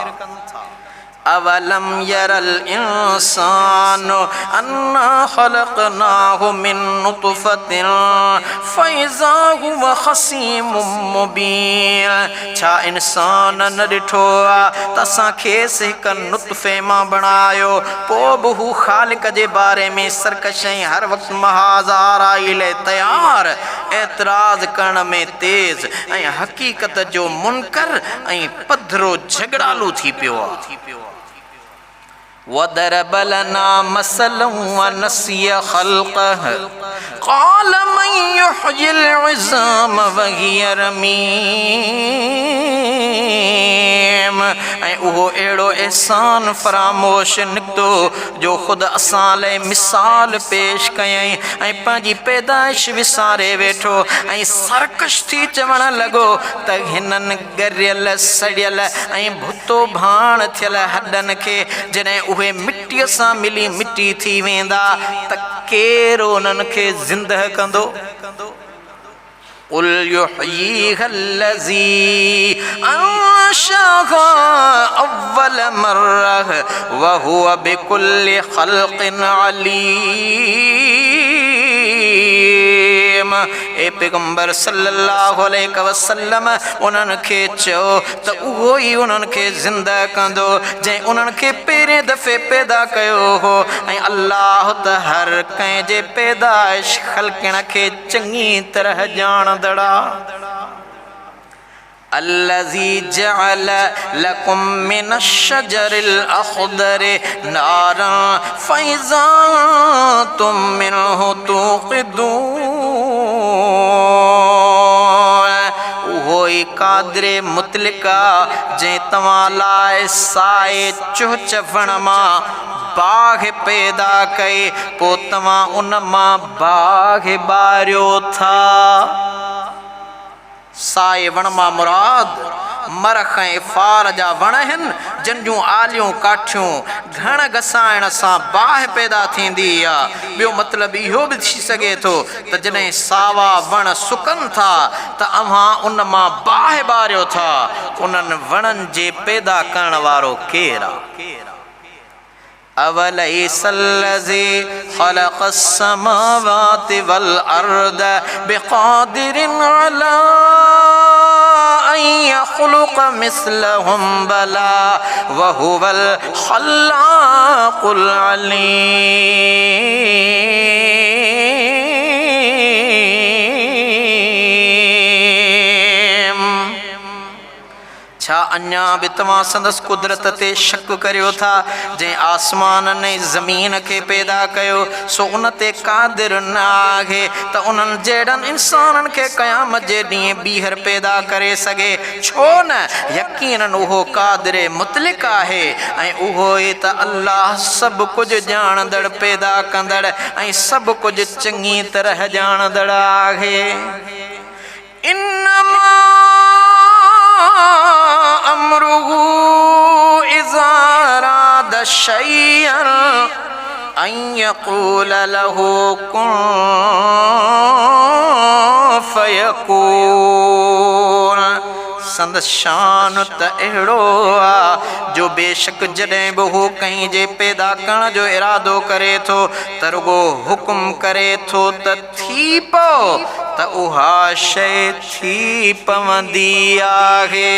अवलम यरल इंसानु अन्ना खलक़नाहु मिन नुतफ़तिन फ़इज़ा हुव ख़सीमुम मुबीन। छा इंसान न ॾिठो आहे त असां खेसि हिकु नुतफ़े मां बणायो पोइ बि हू ख़ालिक जे बारे में सरकश ऐं हर वक़्तु महाज़ाराई लाइ तयार एतिराज़ करण में तेज़ ऐं हक़ीक़त जो मुनकर ऐं पधरो झगड़ालू थी पियो आहे। वदरब लना मसलन वनसिय ख़ल्क़ह क़ाल मन युहयिल इज़ाम वहिय रमीम। ऐं उहो अहिड़ो एहसान फरामोश निकितो जो ख़ुदि असां लाइ मिसाल पेश कयईं ऐं पंहिंजी पैदाइश विसारे वेठो ऐं सरकश थी चवणु लॻो त हिननि ॻरियल सड़ियल ऐं भुतो भाण थियल हॾनि खे जॾहिं उहे मिटीअ सां मिली मिटी थी वेंदा त केरु उन्हनि खे ज़िंदह कंदो। क़ुल युहयीहल्लज़ी अंशअहा अव्वल मर्रह व हुव बिकुल्लि ख़ल्क़िन अलीम। ए पैगंबर सल्लल्लाहु अलैहि वसल्लम उन्हनि खे चयो त उहो ई उन्हनि खे ज़िंदा कंदो जंहिं उन्हनि खे पहिरें दफ़े पैदा कयो हो ऐं अल्लाह त हर कंहिं जे पैदाइश ख़ल्क़ण खे चङी तरह ॼाणंदड़ आहे। अल्लज़ी जअल लकुम मिनश शजरिल अख़दरि नारन फ़इज़ा तुम मिन्हु तूक़िदून। उहो ई क़ादिरे मुतलिका जंहिं तव्हां लाइ साए चुह चवण मां बाग़ पैदा कई पोइ तव्हां उन मां बाग़ ॿारियो था। साए वण मां मुराद मरख ऐं फार जा वण आहिनि जिन जूं आलियूं काठियूं घण घसाइण सां बाहि पैदा थींदी आहे। ॿियो मतिलबु इहो बि थी सघे थो त जॾहिं सावा वण सुकनि था त अव्हां उन मां बाहि ॿारियो था। उन्हनि वणनि जे पैदा करण वारो केरु आहे? अवलैसल्लज़ी ख़लक़स्समावाति वल अर्द बिक़ादिरिन अला अन यख़्लुक़ मिस्लहुम बला वहुवल ख़ल्लाक़ुल अलीम। छा अञा बि तव्हां संदसि कुदरत ते शक करियो था? जंहिं आसमान ऐं ज़मीन खे पैदा कयो सो उन ते क़ादिर न आहे त उन्हनि जहिड़नि इंसाननि खे क़यामत जे ॾींहुं ॿीहर पैदा करे सघे? छो न यकीनन उहो क़ादिरे मुतलिक आहे ऐं उहो ई त अल्लाह सभु कुझु ॼाणंदड़ पैदा कंदड़ ऐं सभु कुझु चङी तरह ॼाणंदड़ आहे। इन्नमा अम्रुहु इज़ा अराद शैअन अन यक़ूल लहू कुन फयकून। संदसि शान त अहिड़ो आहे जो बेशक जॾहिं बि हू कंहिं जे पैदा करण जो इरादो करे थो त रुगो हुकुम करे थो त थी पओ त उहा शइ थी पवंदी आहे।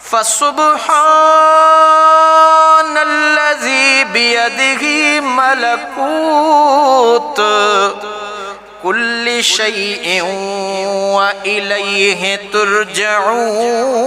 फसुब्हानल्लज़ी बियदिही मलकूत कुल्लि शैइन व इलैहि तुरजऊन।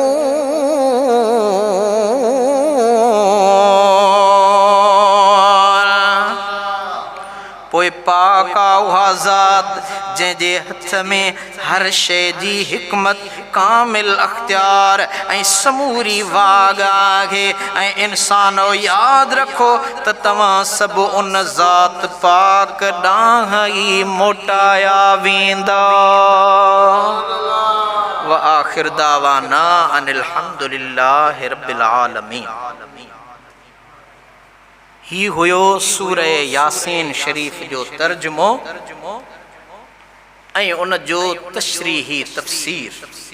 पोइ पाक आहे उहा ज़ात जंहिंजे हथ में हर शइ जी हिकमत कामिल अख्तियार ऐं समूरी वाग आहे। ऐं इंसानो यादि रखो त तव्हां सभु उन ज़ात पाक ॾांहुं ई मोटाया वेंदा। व आखिर दावाना अनिल हम्दुलिल्लाहि रब्बिल आलमीन। ही हुयो सूरह यासीन शरीफ जो तर्जुमो ऐं उन जो तशरीही तफ़सीर।